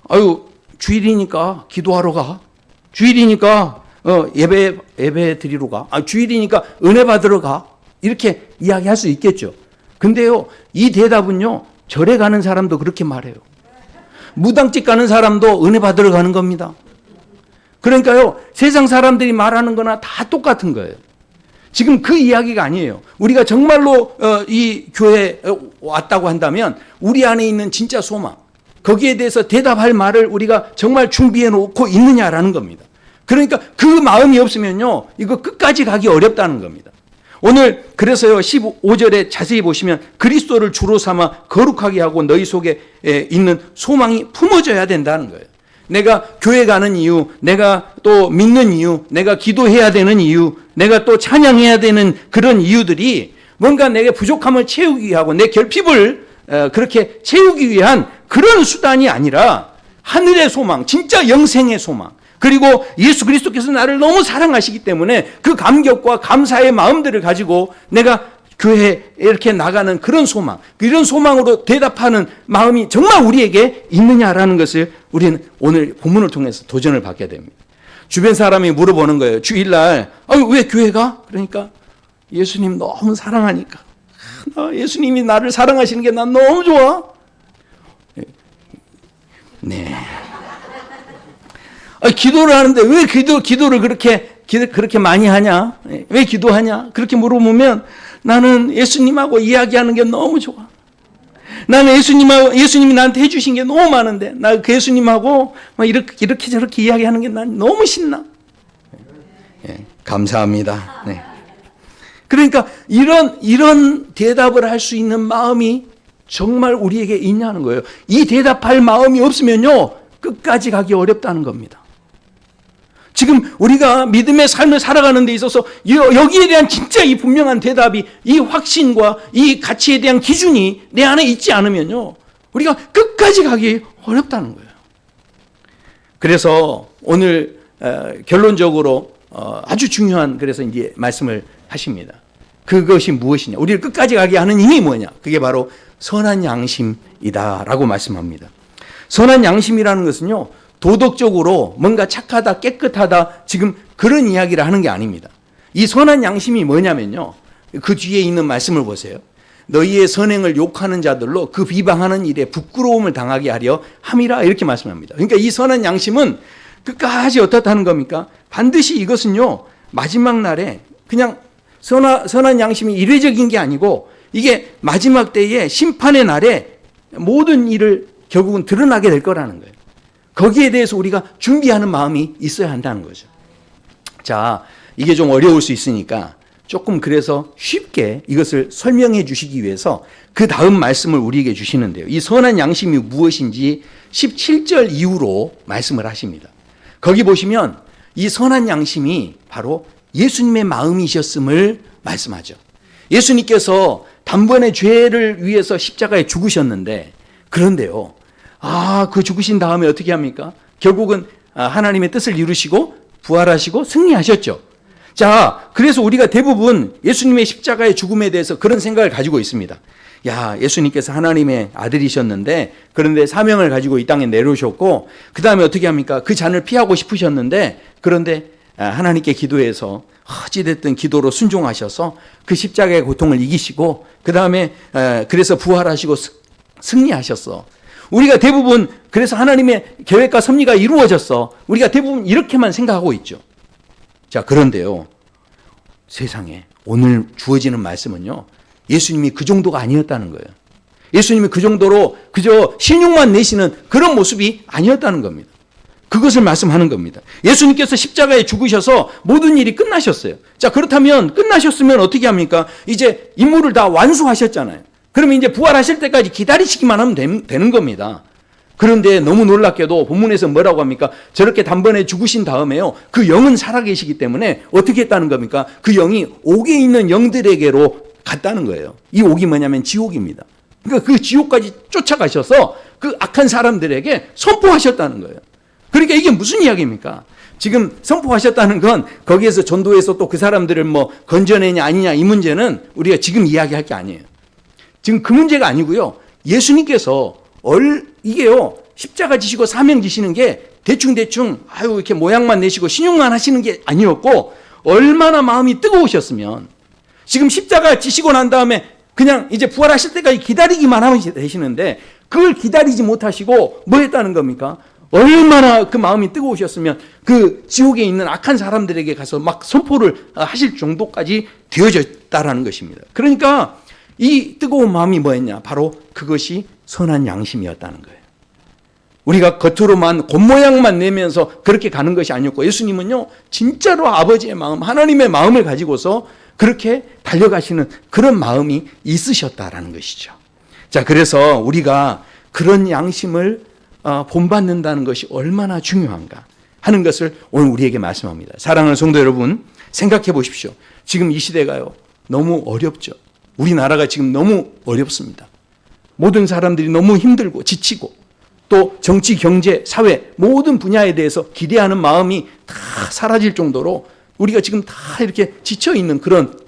아유, 주일이니까 기도하러 가. 주일이니까 예배 드리러 가. 주일이니까 은혜 받으러 가. 이렇게 이야기할 수 있겠죠. 근데요, 이 대답은요, 절에 가는 사람도 그렇게 말해요. 무당집 가는 사람도 은혜 받으러 가는 겁니다. 그러니까요, 세상 사람들이 말하는 거나 다 똑같은 거예요. 지금 그 이야기가 아니에요. 우리가 정말로 이 교회에 왔다고 한다면 우리 안에 있는 진짜 소망, 거기에 대해서 대답할 말을 우리가 정말 준비해 놓고 있느냐라는 겁니다. 그러니까 그 마음이 없으면요, 이거 끝까지 가기 어렵다는 겁니다. 오늘 그래서요 15절에 자세히 보시면 그리스도를 주로 삼아 거룩하게 하고 너희 속에 있는 소망이 품어져야 된다는 거예요. 내가 교회 가는 이유, 내가 또 믿는 이유, 내가 기도해야 되는 이유, 내가 또 찬양해야 되는 그런 이유들이 뭔가 내게 부족함을 채우기 위하고 내 결핍을 그렇게 채우기 위한 그런 수단이 아니라 하늘의 소망, 진짜 영생의 소망, 그리고 예수 그리스도께서 나를 너무 사랑하시기 때문에 그 감격과 감사의 마음들을 가지고 내가 교회에 이렇게 나가는 그런 소망, 이런 소망으로 대답하는 마음이 정말 우리에게 있느냐라는 것을 우리는 오늘 본문을 통해서 도전을 받게 됩니다. 주변 사람이 물어보는 거예요. 주일날 왜 교회 가? 그러니까 예수님 너무 사랑하니까. 예수님이 나를 사랑하시는 게 난 너무 좋아. 네. 기도를 하는데 왜 기도를 그렇게 많이 하냐? 왜 기도하냐? 그렇게 물어보면 나는 예수님하고 이야기하는 게 너무 좋아. 나는 예수님이 나한테 해주신 게 너무 많은데 나 그 예수님하고 이렇게 저렇게 이야기하는 게 난 너무 신나. 네, 감사합니다. 네. 그러니까 이런 대답을 할 수 있는 마음이 정말 우리에게 있냐는 거예요. 이 대답할 마음이 없으면요 끝까지 가기 어렵다는 겁니다. 지금 우리가 믿음의 삶을 살아가는 데 있어서 여기에 대한 진짜 이 분명한 대답이, 이 확신과 이 가치에 대한 기준이 내 안에 있지 않으면요 우리가 끝까지 가기 어렵다는 거예요. 그래서 오늘 결론적으로 아주 중요한 그래서 이제 말씀을 하십니다. 그것이 무엇이냐? 우리를 끝까지 가게 하는 힘이 뭐냐? 그게 바로 선한 양심이다라고 말씀합니다. 선한 양심이라는 것은요 도덕적으로 뭔가 착하다, 깨끗하다 지금 그런 이야기를 하는 게 아닙니다. 이 선한 양심이 뭐냐면요 그 뒤에 있는 말씀을 보세요. 너희의 선행을 욕하는 자들로 그 비방하는 일에 부끄러움을 당하게 하려 함이라 이렇게 말씀합니다. 그러니까 이 선한 양심은 끝까지 어떻다는 겁니까? 반드시 이것은요 마지막 날에 그냥 선한 양심이 이례적인 게 아니고 이게 마지막 때에 심판의 날에 모든 일을 결국은 드러나게 될 거라는 거예요. 거기에 대해서 우리가 준비하는 마음이 있어야 한다는 거죠. 자, 이게 좀 어려울 수 있으니까 조금 그래서 쉽게 이것을 설명해 주시기 위해서 그 다음 말씀을 우리에게 주시는데요. 이 선한 양심이 무엇인지 17절 이후로 말씀을 하십니다. 거기 보시면 이 선한 양심이 바로 예수님의 마음이셨음을 말씀하죠. 예수님께서 단번에 죄를 위해서 십자가에 죽으셨는데 그런데요. 그 죽으신 다음에 어떻게 합니까? 결국은 하나님의 뜻을 이루시고 부활하시고 승리하셨죠. 자, 그래서 우리가 대부분 예수님의 십자가의 죽음에 대해서 그런 생각을 가지고 있습니다. 야, 예수님께서 하나님의 아들이셨는데 그런데 사명을 가지고 이 땅에 내려오셨고 그 다음에 어떻게 합니까? 그 잔을 피하고 싶으셨는데 그런데 하나님께 기도해서 어찌됐든 기도로 순종하셔서 그 십자가의 고통을 이기시고 그 다음에 그래서 부활하시고 승리하셨어. 우리가 대부분 그래서 하나님의 계획과 섭리가 이루어졌어. 우리가 대부분 이렇게만 생각하고 있죠. 자, 그런데요. 세상에 오늘 주어지는 말씀은요. 예수님이 그 정도가 아니었다는 거예요. 예수님이 그 정도로 그저 신용만 내시는 그런 모습이 아니었다는 겁니다. 그것을 말씀하는 겁니다. 예수님께서 십자가에 죽으셔서 모든 일이 끝나셨어요. 자, 그렇다면 끝나셨으면 어떻게 합니까? 이제 임무를 다 완수하셨잖아요. 그러면 이제 부활하실 때까지 기다리시기만 하면 되는 겁니다. 그런데 너무 놀랍게도 본문에서 뭐라고 합니까? 저렇게 단번에 죽으신 다음에요. 그 영은 살아계시기 때문에 어떻게 했다는 겁니까? 그 영이 옥에 있는 영들에게로 갔다는 거예요. 이 옥이 뭐냐면 지옥입니다. 그러니까 그 지옥까지 쫓아가셔서 그 악한 사람들에게 선포하셨다는 거예요. 그러니까 이게 무슨 이야기입니까? 지금 선포하셨다는 건 거기에서 전도해서 또 그 사람들을 뭐 건져내냐 아니냐 이 문제는 우리가 지금 이야기할 게 아니에요. 지금 그 문제가 아니고요. 예수님께서 이게요. 십자가 지시고 사명 지시는 게 대충대충 이렇게 모양만 내시고 신용만 하시는 게 아니었고 얼마나 마음이 뜨거우셨으면 지금 십자가 지시고 난 다음에 그냥 이제 부활하실 때까지 기다리기만 하면 되시는데 그걸 기다리지 못하시고 뭐 했다는 겁니까? 얼마나 그 마음이 뜨거우셨으면 그 지옥에 있는 악한 사람들에게 가서 막 선포를 하실 정도까지 되어졌다라는 것입니다. 그러니까 이 뜨거운 마음이 뭐였냐? 바로 그것이 선한 양심이었다는 거예요. 우리가 겉으로만 겉모양만 내면서 그렇게 가는 것이 아니었고 예수님은요 진짜로 아버지의 마음, 하나님의 마음을 가지고서 그렇게 달려가시는 그런 마음이 있으셨다라는 것이죠. 자, 그래서 우리가 그런 양심을 본받는다는 것이 얼마나 중요한가 하는 것을 오늘 우리에게 말씀합니다. 사랑하는 성도 여러분, 생각해 보십시오. 지금 이 시대가요 너무 어렵죠. 우리나라가 지금 너무 어렵습니다. 모든 사람들이 너무 힘들고 지치고 또 정치, 경제, 사회 모든 분야에 대해서 기대하는 마음이 다 사라질 정도로 우리가 지금 다 이렇게 지쳐있는 그런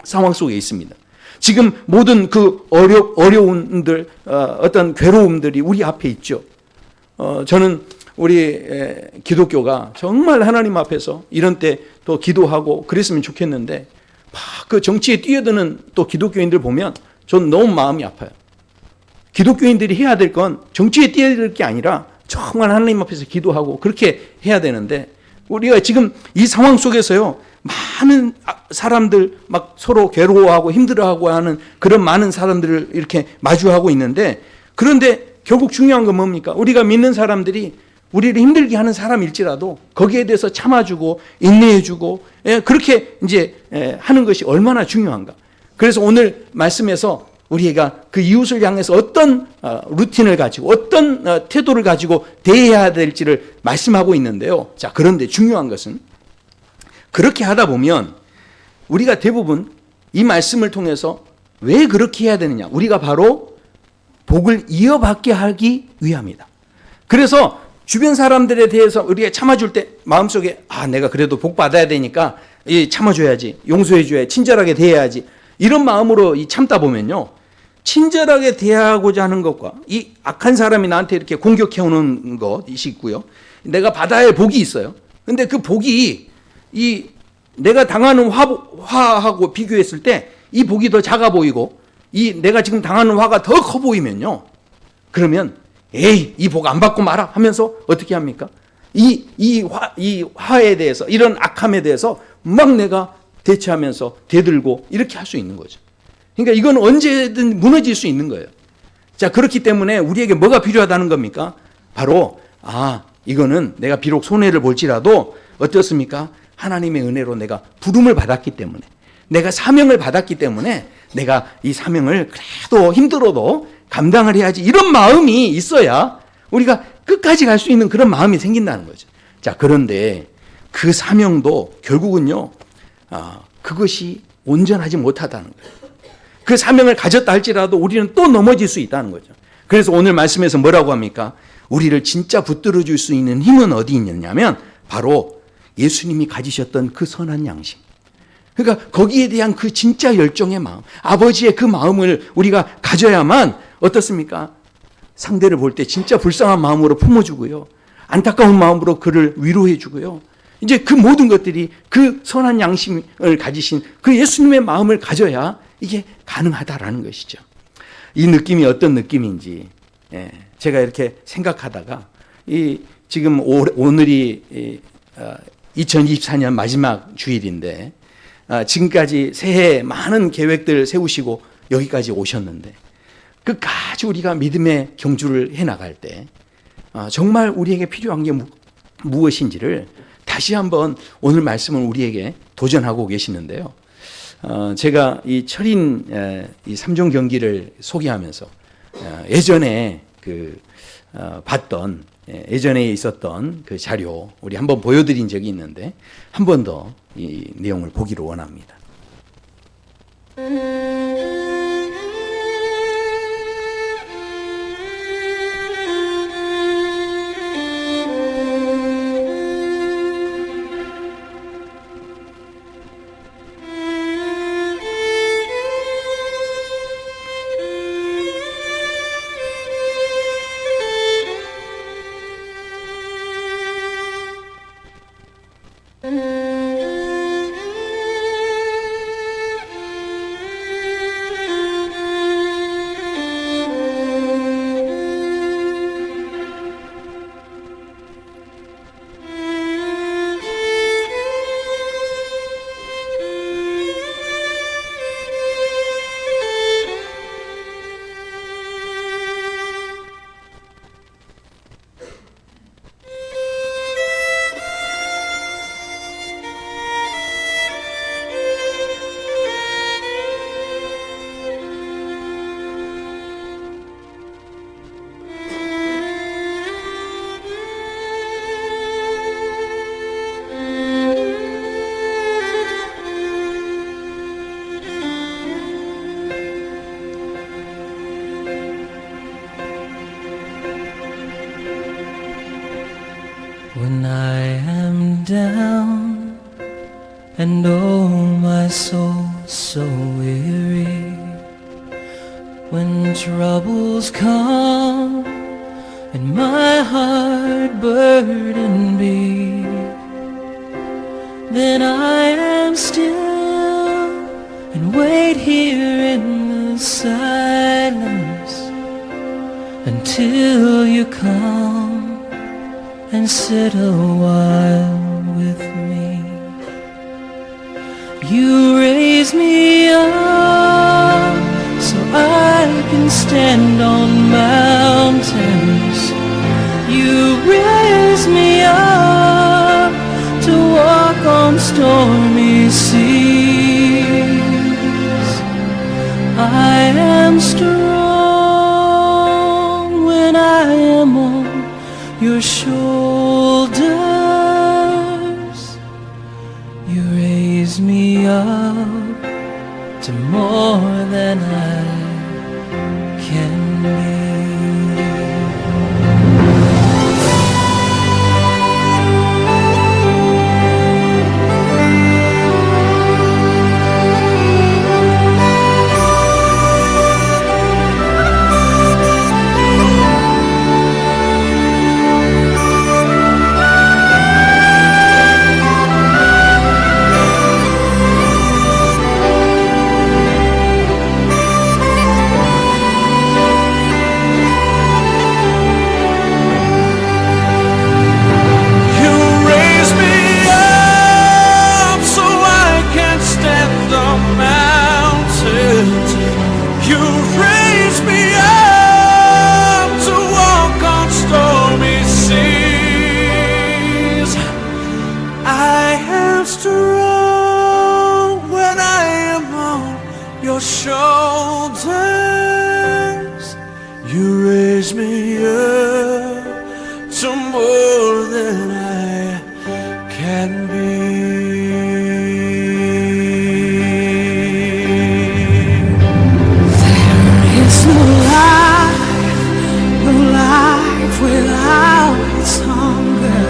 상황 속에 있습니다. 지금 모든 그 어려움들, 어떤 괴로움들이 우리 앞에 있죠. 저는 우리 기독교가 정말 하나님 앞에서 이런 때 또 기도하고 그랬으면 좋겠는데 막 그 정치에 뛰어드는 또 기독교인들 보면 전 너무 마음이 아파요. 기독교인들이 해야 될 건 정치에 뛰어들 게 아니라 정말 하나님 앞에서 기도하고 그렇게 해야 되는데 우리가 지금 이 상황 속에서요 많은 사람들 막 서로 괴로워하고 힘들어하고 하는 그런 많은 사람들을 이렇게 마주하고 있는데 그런데 결국 중요한 건 뭡니까? 우리가 믿는 사람들이 우리를 힘들게 하는 사람일지라도 거기에 대해서 참아주고 인내해주고 그렇게 이제 하는 것이 얼마나 중요한가. 그래서 오늘 말씀에서 우리가 그 이웃을 향해서 어떤 루틴을 가지고 어떤 태도를 가지고 대해야 될지를 말씀하고 있는데요. 자, 그런데 중요한 것은 그렇게 하다 보면 우리가 대부분 이 말씀을 통해서 왜 그렇게 해야 되느냐? 우리가 바로 복을 이어받게 하기 위함이다. 그래서 주변 사람들에 대해서 우리가 참아줄 때 마음속에 내가 그래도 복 받아야 되니까 참아줘야지, 용서해줘야지, 친절하게 대해야지 이런 마음으로 참다 보면요 친절하게 대하고자 하는 것과 이 악한 사람이 나한테 이렇게 공격해오는 것이 있고요 내가 받아야 할 복이 있어요. 근데 그 복이 이 내가 당하는 화하고 비교했을 때 이 복이 더 작아 보이고 이 내가 지금 당하는 화가 더 커 보이면요. 그러면 에이, 이 복 안 받고 마라 하면서 어떻게 합니까? 이 화에 대해서, 이런 악함에 대해서 막 내가 대처하면서 대들고 이렇게 할 수 있는 거죠. 그러니까 이건 언제든 무너질 수 있는 거예요. 자, 그렇기 때문에 우리에게 뭐가 필요하다는 겁니까? 바로, 이거는 내가 비록 손해를 볼지라도 어떻습니까? 하나님의 은혜로 내가 부름을 받았기 때문에, 내가 사명을 받았기 때문에 내가 이 사명을 그래도 힘들어도 감당을 해야지, 이런 마음이 있어야 우리가 끝까지 갈 수 있는 그런 마음이 생긴다는 거죠. 자, 그런데 그 사명도 결국은요, 그것이 온전하지 못하다는 거예요. 그 사명을 가졌다 할지라도 우리는 또 넘어질 수 있다는 거죠. 그래서 오늘 말씀에서 뭐라고 합니까? 우리를 진짜 붙들어 줄 수 있는 힘은 어디 있느냐면 바로 예수님이 가지셨던 그 선한 양심. 그러니까 거기에 대한 그 진짜 열정의 마음, 아버지의 그 마음을 우리가 가져야만 어떻습니까? 상대를 볼 때 진짜 불쌍한 마음으로 품어주고요. 안타까운 마음으로 그를 위로해주고요. 이제 그 모든 것들이 그 선한 양심을 가지신 그 예수님의 마음을 가져야 이게 가능하다라는 것이죠. 이 느낌이 어떤 느낌인지 제가 이렇게 생각하다가 지금 오늘이 2024년 마지막 주일인데 지금까지 새해 많은 계획들 세우시고 여기까지 오셨는데 끝까지 우리가 믿음의 경주를 해나갈 때 정말 우리에게 필요한 게 무엇인지를 다시 한번 오늘 말씀을 우리에게 도전하고 계시는데요. 제가 이 철인 이 3종 경기를 소개하면서 예전에 봤던 예전에 있었던 그 자료 우리 한번 보여드린 적이 있는데 한 번 더 이 내용을 보기를 원합니다. When I am down and oh my soul so weary, when troubles come and my heart burden be, then I am still and wait here in the silence until you come and sit a while with me. You raise me up so I can stand on mountains. You raise me up to walk on stormy seas. I am strong when I am on your shoulders. You raise me up to more than I can be. more than I can be. There is no life without its hunger.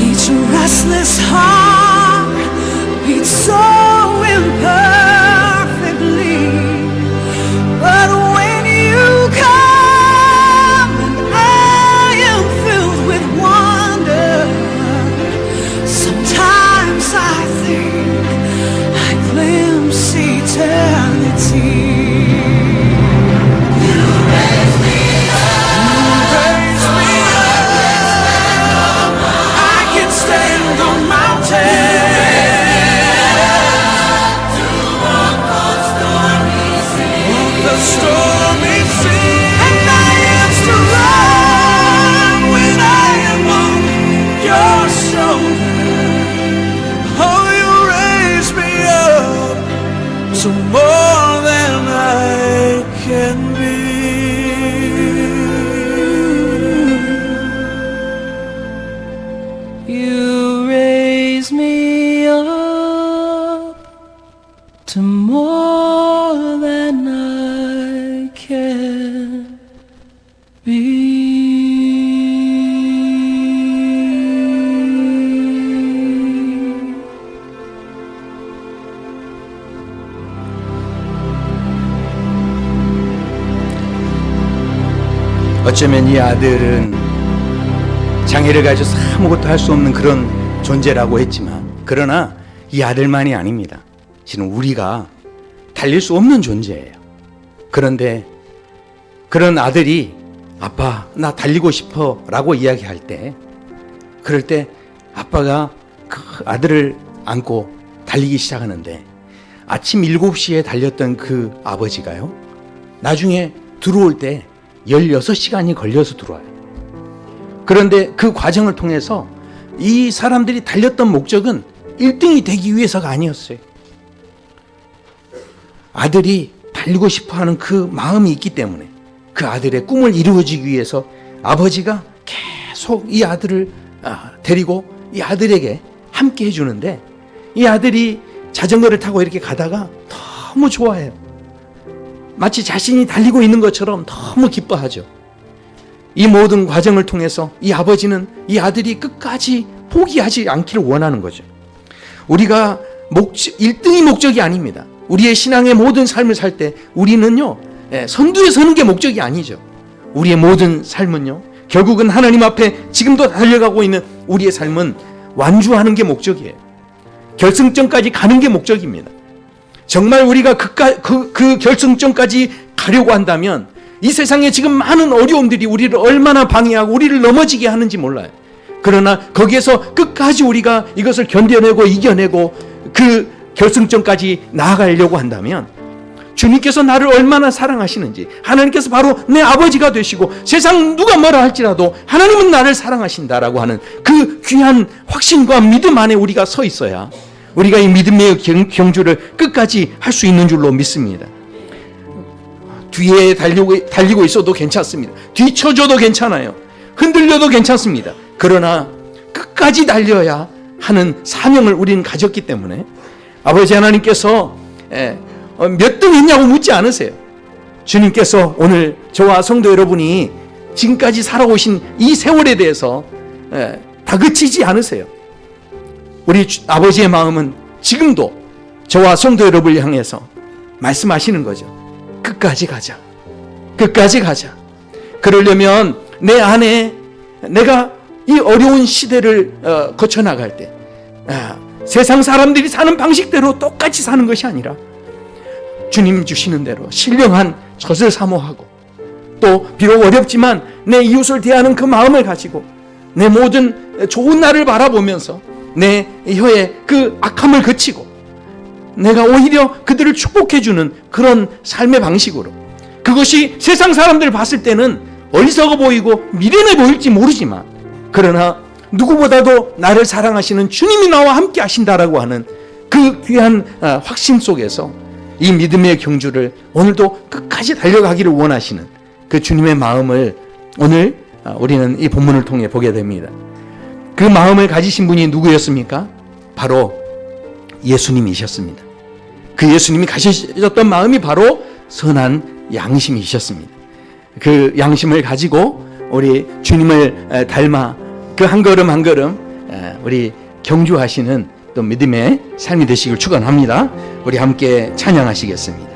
Each restless heart beats so imperfectly. But when you come and I am filled with wonder, sometimes I think I glimpse eternity. You raise me up. I can stand on mountains. The stormy sea, and I am strong when I am on your shoulder. Oh, you raise me up to more than I can be. You raise me up to more than I can be. 어쩌면 이 아들은 장애를 가져서 아무것도 할 수 없는 그런 존재라고 했지만, 그러나 이 아들만이 아닙니다. 실은 우리가 달릴 수 없는 존재예요. 그런데 그런 아들이 아빠 나 달리고 싶어 라고 이야기할 때, 그럴 때 아빠가 그 아들을 안고 달리기 시작하는데, 아침 7시에 달렸던 그 아버지가요, 나중에 들어올 때 16시간이 걸려서 들어와요. 그런데 그 과정을 통해서 이 사람들이 달렸던 목적은 1등이 되기 위해서가 아니었어요. 아들이 달리고 싶어하는 그 마음이 있기 때문에 그 아들의 꿈을 이루어지기 위해서 아버지가 계속 이 아들을 데리고 이 아들에게 함께 해주는데, 이 아들이 자전거를 타고 이렇게 가다가 너무 좋아해요. 마치 자신이 달리고 있는 것처럼 너무 기뻐하죠. 이 모든 과정을 통해서 이 아버지는 이 아들이 끝까지 포기하지 않기를 원하는 거죠. 우리가 1등이 목적이 아닙니다. 우리의 신앙의 모든 삶을 살 때 우리는요, 선두에 서는 게 목적이 아니죠. 우리의 모든 삶은요, 결국은 하나님 앞에 지금도 달려가고 있는 우리의 삶은 완주하는 게 목적이에요. 결승점까지 가는 게 목적입니다. 정말 우리가 그 결승점까지 가려고 한다면 이 세상에 지금 많은 어려움들이 우리를 얼마나 방해하고 우리를 넘어지게 하는지 몰라요. 그러나 거기에서 끝까지 우리가 이것을 견뎌내고 이겨내고 그 결승점까지 나아가려고 한다면, 주님께서 나를 얼마나 사랑하시는지, 하나님께서 바로 내 아버지가 되시고 세상 누가 뭐라 할지라도 하나님은 나를 사랑하신다라고 하는 그 귀한 확신과 믿음 안에 우리가 서 있어야 우리가 이 믿음의 경주를 끝까지 할 수 있는 줄로 믿습니다. 뒤에 달리고 있어도 괜찮습니다. 뒤쳐져도 괜찮아요. 흔들려도 괜찮습니다. 그러나 끝까지 달려야 하는 사명을 우리는 가졌기 때문에 아버지 하나님께서 몇 등 했냐고 묻지 않으세요. 주님께서 오늘 저와 성도 여러분이 지금까지 살아오신 이 세월에 대해서 다그치지 않으세요. 우리 아버지의 마음은 지금도 저와 성도 여러분을 향해서 말씀하시는 거죠. 끝까지 가자. 끝까지 가자. 그러려면 내 안에 내가 이 어려운 시대를 거쳐나갈 때 세상 사람들이 사는 방식대로 똑같이 사는 것이 아니라 주님 주시는 대로 신령한 젖을 사모하고, 또 비록 어렵지만 내 이웃을 대하는 그 마음을 가지고 내 모든 좋은 날을 바라보면서 내 혀에 그 악함을 그치고 내가 오히려 그들을 축복해주는 그런 삶의 방식으로, 그것이 세상 사람들 봤을 때는 어리석어 보이고 미련해 보일지 모르지만, 그러나 누구보다도 나를 사랑하시는 주님이 나와 함께 하신다라고 하는 그 귀한 확신 속에서 이 믿음의 경주를 오늘도 끝까지 달려가기를 원하시는 그 주님의 마음을 오늘 우리는 이 본문을 통해 보게 됩니다. 그 마음을 가지신 분이 누구였습니까? 바로 예수님이셨습니다. 그 예수님이 가지셨던 마음이 바로 선한 양심이셨습니다. 그 양심을 가지고 우리 주님을 닮아 그 한 걸음 한 걸음 우리 경주하시는 또 믿음의 삶이 되시길 축원합니다. 우리 함께 찬양하시겠습니다.